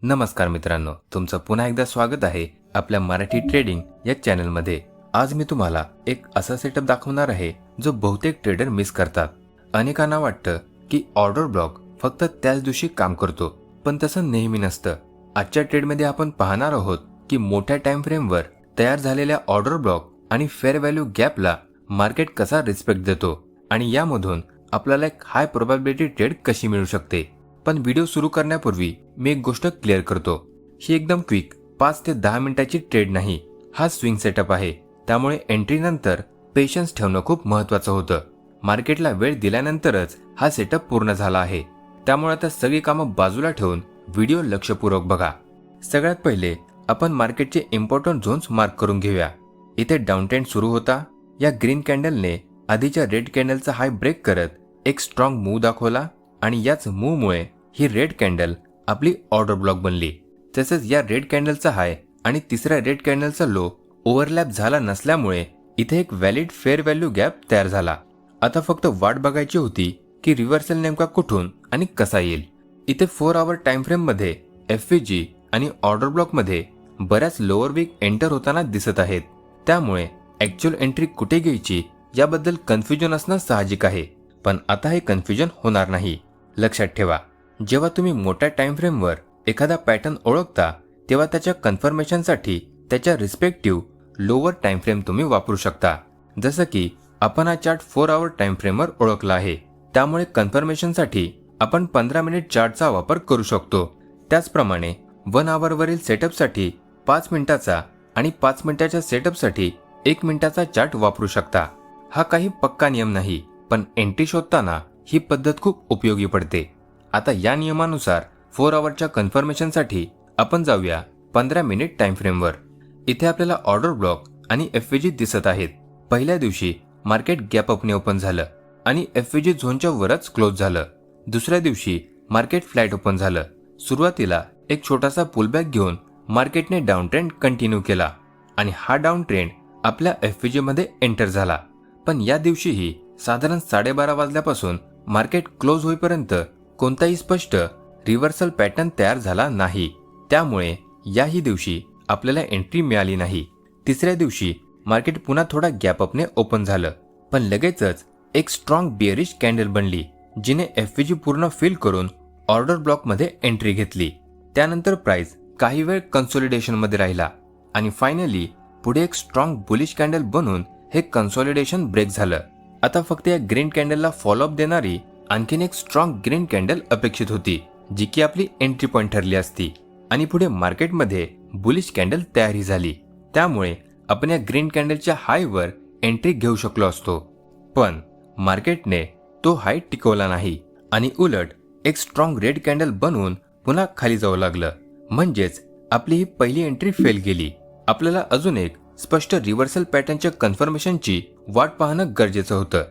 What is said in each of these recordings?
नमस्कार मित्रांनो, तुमचं पुन्हा एकदा स्वागत आहे आपल्या मराठी ट्रेडिंग या चॅनलमध्ये। आज मी तुम्हाला एक असा सेटअप दाखवणार आहे जो बहुतेक ट्रेडर मिस करतात। अनेकांना वाटतं की ऑर्डर ब्लॉक फक्त त्याच दिवशी काम करतो, पण तसं नेहमी नसतं। आजच्या ट्रेडमध्ये आपण पाहणार आहोत की मोठ्या टाइम फ्रेमवर तयार झालेल्या ऑर्डर ब्लॉक आणि फेअर व्हॅल्यू गॅपला मार्केट कसा रिस्पेक्ट देतो आणि यामधून आपल्याला एक हाय प्रोबॅबिलिटी ट्रेड कशी मिळू शकते। पण व्हिडिओ सुरू करण्यापूर्वी मी एक गोष्ट क्लिअर करतो, ही एकदम क्विक 5 ते 10 मिनिटाची ट्रेड नाही, हा स्विंग सेटअप आहे। त्यामुळे एंट्री नंतर पेशन्स ठेवणं खूप महत्त्वाचं होतं। मार्केटला वेळ दिल्यानंतरच हा सेटअप पूर्ण झाला आहे। त्यामुळे आता सगळी कामं बाजूला ठेवून व्हिडिओ लक्षपूर्वक बघा। सगळ्यात पहिले आपण मार्केटचे इम्पॉर्टंट झोन्स मार्क करून घेऊया। इथे डाऊन ट्रेंड सुरू होता। या ग्रीन कॅन्डलने आधीच्या रेड कॅन्डलचा हाय ब्रेक करत एक स्ट्रॉंग मूव दाखवला आणि याच मूवमुळे ही रेड कॅन्डल आपली ऑर्डर ब्लॉक बनली। तसेच या रेड कॅन्डलचा हाय आणि तिसऱ्या रेड कॅन्डलचा लो ओव्हरलॅप झाला नसल्यामुळे इथे एक व्हॅलिड फेअर व्हॅल्यू गॅप तयार झाला। आता फक्त वाट बघायची होती की रिव्हर्सल नेमका कुठून आणि कसा येईल। इथे 4 आवर टाइम फ्रेम मध्ये एफव्हीजी आणि ऑर्डर ब्लॉक मध्ये बऱ्याच लोअर वीक एंटर होताना दिसत आहेत। त्यामुळे ऍक्च्युअल एंट्री कुठे घ्यायची याबद्दल कन्फ्युजन असणं साहजिक आहे, पण आता हे कन्फ्युजन होणार नाही। लक्षात ठेवा, जेव्हा तुम्ही मोठ्या टाइम फ्रेमवर एखादा पॅटर्न ओळखता तेव्हा त्याच्या कन्फर्मेशनसाठी त्याच्या रिस्पेक्टिव्ह लोअर टाइम फ्रेम तुम्ही वापरू शकता। जसं की आपण हा चार्ट 4 आवर टाइम फ्रेमवर ओळखला आहे, त्यामुळे कन्फर्मेशनसाठी आपण 15 मिनिट चार्टचा वापर करू शकतो। त्याचप्रमाणे 1 आवरवरील सेटअपसाठी 5 मिनिटाचा आणि 5 मिनिटाच्या सेटअपसाठी 1 मिनिटाचा चार्ट वापरू शकता। हा काही पक्का नियम नाही, पण एंट्री शोधताना ही पद्धत खूप उपयोगी पडते। आता या नियमानुसार 4 आवरच्या कन्फर्मेशनसाठी आपण जाऊया 15 मिनिट टाइम फ्रेमवर। इथे आपल्याला ऑर्डर ब्लॉक आणि एफव्हीजी दिसत आहेत। पहिल्या दिवशी मार्केट गॅप अपने ओपन झालं आणि एफव्हीजी झोनच्या वरच क्लोज झालं। दुसऱ्या दिवशी मार्केट फ्लॅट ओपन झालं। सुरुवातीला एक छोटासा पुलबॅक घेऊन मार्केटने डाऊन ट्रेंड कंटिन्यू केला आणि हा डाऊन ट्रेंड आपल्या एफव्हीजी मध्ये एंटर झाला। पण या दिवशीही साधारण 12:30 वाजल्यापासून मार्केट क्लोज होईपर्यंत कोणताही स्पष्ट रिव्हर्सल पॅटर्न तयार झाला नाही। त्यामुळे याही दिवशी आपल्याला एंट्री मिळाली नाही। तिसऱ्या दिवशी मार्केट पुन्हा थोडा गॅप अपने ओपन झालं, पण लगेचच एक स्ट्रॉंग बिअरिश कॅन्डल बनली, जिने एफव्हीजी पूर्ण फिल करून ऑर्डर ब्लॉक मध्ये एंट्री घेतली। त्यानंतर प्राइस काही वेळ कन्सोलिडेशन मध्ये राहिला आणि फायनली पुढे एक स्ट्रॉंग बुलिश कॅन्डल बनून हे कन्सोलिडेशन ब्रेक झालं। आता फक्त या ग्रीन कॅन्डलला फॉलोअप देणारी आणखीन एक स्ट्रॉंग ग्रीन कॅन्डल अपेक्षित होती, जी की आपली एंट्री पॉइंट ठरली असती आणि पुढे मार्केटमध्ये बुलिश कॅन्डल तयारी झाली। त्यामुळे आपण या ग्रीन कॅन्डलच्या हायवर एंट्री घेऊ शकलो असतो, पण मार्केटने तो हाय टिकवला नाही आणि उलट एक स्ट्रॉंग रेड कॅन्डल बनवून पुन्हा खाली जाऊ लागलं। म्हणजेच आपली ही पहिली एंट्री फेल गेली। आपल्याला अजून एक स्पष्ट रिव्हर्सल पॅटर्नच्या कन्फर्मेशनची वाट पाहणं गरजेचं होतं।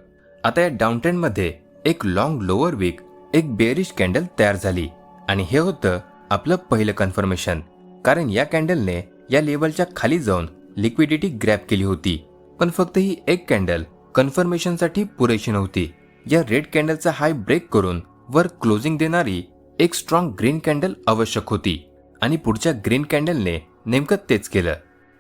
आता या डाऊन ट्रेंड मध्ये एक लॉंग लोअर वीक एक बेअरिश कॅन्डल तयार झाली आणि हे होतं आपलं पहिलं कन्फर्मेशन, कारण या कॅन्डलने या लेवलच्या खाली जाऊन लिक्विडिटी ग्रॅब केली होती। पण फक्त ही एक कॅन्डल कन्फर्मेशनसाठी पुरेशी नव्हती। या रेड कॅन्डलचा हाय ब्रेक करून वर क्लोजिंग देणारी एक स्ट्रॉंग ग्रीन कॅन्डल आवश्यक होती आणि पुढच्या ग्रीन कॅन्डलने नेमकं तेच केलं।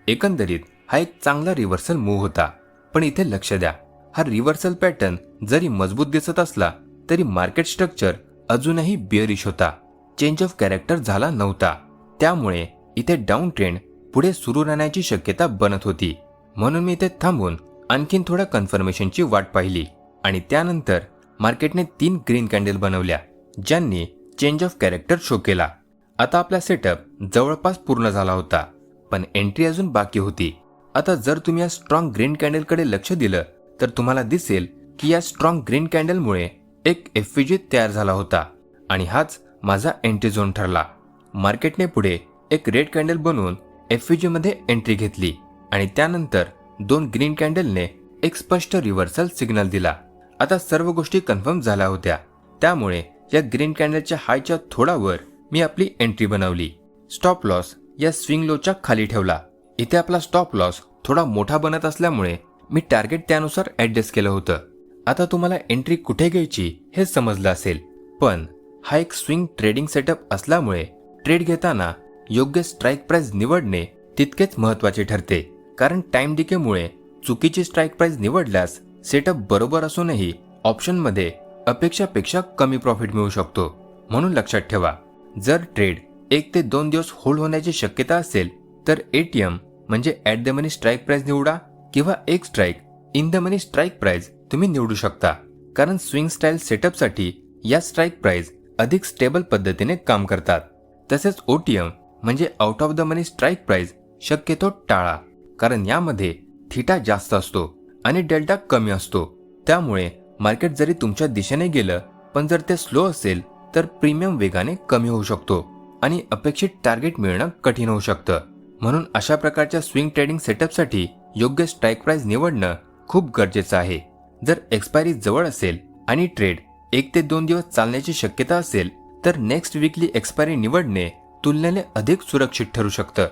एकंदरीत हा एक चांगला रिव्हर्सल मूव्ह होता, पण इथे लक्ष द्या, हा रिव्हर्सल पॅटर्न जरी मजबूत दिसत असला तरी मार्केट स्ट्रक्चर अजूनही बिअरिश होता, चेंज ऑफ कॅरेक्टर झाला नव्हता। त्यामुळे इथे डाऊन ट्रेंड पुढे सुरू राहण्याची शक्यता बनत होती। म्हणून मी इथे थांबून आणखीन थोड्या कन्फर्मेशनची वाट पाहिली आणि त्यानंतर मार्केटने 3 ग्रीन कॅन्डल बनवल्या, ज्यांनी चेंज ऑफ कॅरेक्टर शो केला। आता आपला सेटअप जवळपास पूर्ण झाला होता, पण एंट्री अजून बाकी होती। आता जर तुम्ही या स्ट्रॉंग ग्रीन कॅन्डलकडे लक्ष दिलं तर तुम्हाला दिसेल की या स्ट्रॉंग ग्रीन कॅन्डलमुळे एक एफव्हीजी तयार झाला होता आणि हाच माझा एंट्री झोन ठरला। मार्केटने पुढे एक रेड कॅन्डल बनवून एफव्हीजी मध्ये एंट्री घेतली आणि त्यानंतर 2 ग्रीन कॅन्डलने एक स्पष्ट रिव्हर्सल सिग्नल दिला। आता सर्व गोष्टी कन्फर्म झाल्या होत्या, त्यामुळे या ग्रीन कॅन्डलच्या हायच्या थोडा वर मी आपली एंट्री बनवली। स्टॉप लॉस या स्विंग लोच्या खाली ठेवला। इथे आपला स्टॉप लॉस थोडा मोठा बनत असल्यामुळे मी टार्गेट त्यानुसार ऍडजस्ट केलं होतं। आता तुम्हाला एंट्री कुठे घ्यायची हे समजलं असेल, पण हा एक स्विंग ट्रेडिंग सेटअप असल्यामुळे ट्रेड घेताना योग्य स्ट्राईक प्राइस निवडणे तितकेच महत्त्वाचे ठरते, कारण टाइम डिकेमुळे चुकीची स्ट्राईक प्राइस निवडल्यास सेटअप बरोबर असूनही ऑप्शनमध्ये अपेक्षापेक्षा कमी प्रॉफिट मिळू शकतो. म्हणून लक्षात ठेवा, जर ट्रेड 1 ते 2 दिवस होल्ड होण्याची शक्यता असेल तर ATM म्हणजे at the money strike price निवडा किंवा एक strike in the money strike price तुम्ही निवडू शकता, कारण स्विंग स्टाईल सेटअपसाठी या स्ट्राईक प्राइस अधिक स्टेबल पद्धतीने काम करतात. तसेच OTM म्हणजे out of the money strike price शक्यतो टाळा, कारण यामध्ये थीटा जास्त असतो आणि डेल्टा कमी असतो. त्यामुळे मार्केट जरी तुमच्या दिशेने गेलं पण जर ते स्लो असेल तर प्रीमियम वेगाने कमी होऊ शकतो आणि अपेक्षित टार्गेट मिळणं कठीण होऊ शकतं. म्हणून अशा प्रकारच्या स्विंग ट्रेडिंग सेटअपसाठी योग्य स्ट्राईक प्राइस निवडणं खूप गरजेचं आहे. जर एक्सपायरी जवळ असेल आणि ट्रेड 1 ते 2 दिवस चालण्याची शक्यता असेल तर नेक्स्ट वीकली एक्सपायरी निवडणे तुलनेने अधिक सुरक्षित ठरू शकतं.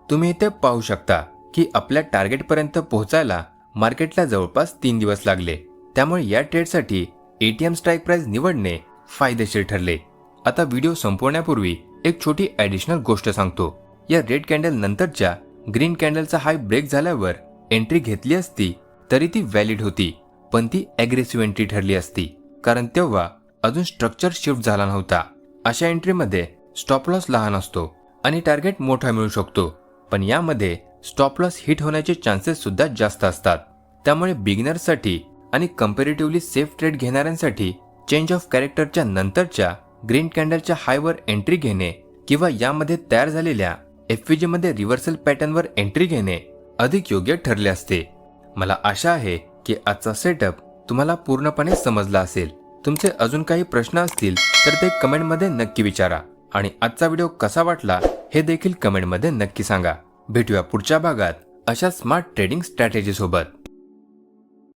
तुम्ही इथे पाहू शकता की आपल्या टार्गेटपर्यंत पोहोचायला मार्केटला जवळपास 3 दिवस लागले. त्यामुळे या ट्रेडसाठी ATM स्ट्राईक प्राइस निवडणे फायदेशीर ठरले. आता व्हिडिओ संपवण्यापूर्वी एक छोटी ॲडिशनल गोष्ट सांगतो. या रेड कॅन्डल नंतरच्या ग्रीन कॅन्डलचा हाय ब्रेक झाल्यावर एंट्री घेतली असती तरी ती व्हॅलिड होती, पण ती ॲग्रेसिव्ह एंट्री ठरली असती, कारण तेव्हा अजून स्ट्रक्चर शिफ्ट झाला नव्हता. अशा एंट्रीमध्ये स्टॉप लॉस लहान असतो आणि टार्गेट मोठा मिळू शकतो, पण यामध्ये स्टॉप लॉस हिट होण्याचे चान्सेस सुद्धा जास्त असतात. त्यामुळे बिगिनर्ससाठी आणि कंपॅरेटिव्हली सेफ ट्रेड घेणाऱ्यांसाठी चेंज ऑफ कॅरेक्टरच्या नंतरच्या ग्रीन कॅन्डलच्या हायवर एंट्री घेणे किंवा यामध्ये तयार झालेल्या FVG मध्ये रिव्हर्सल पॅटर्नवर एंट्री घेणे अधिक योग्य ठरले असते. मला आशा आहे की आजचा सेटअप तुम्हाला पूर्णपणे समजला असेल. तुमचे अजून काही प्रश्न असतील तर ते कमेंटमध्ये नक्की विचारा आणि आजचा व्हिडिओ कसा वाटला हे देखील कमेंटमध्ये नक्की सांगा. भेटूया पुढच्या भागात अशा स्मार्ट ट्रेडिंग स्ट्रॅटेजी सोबत.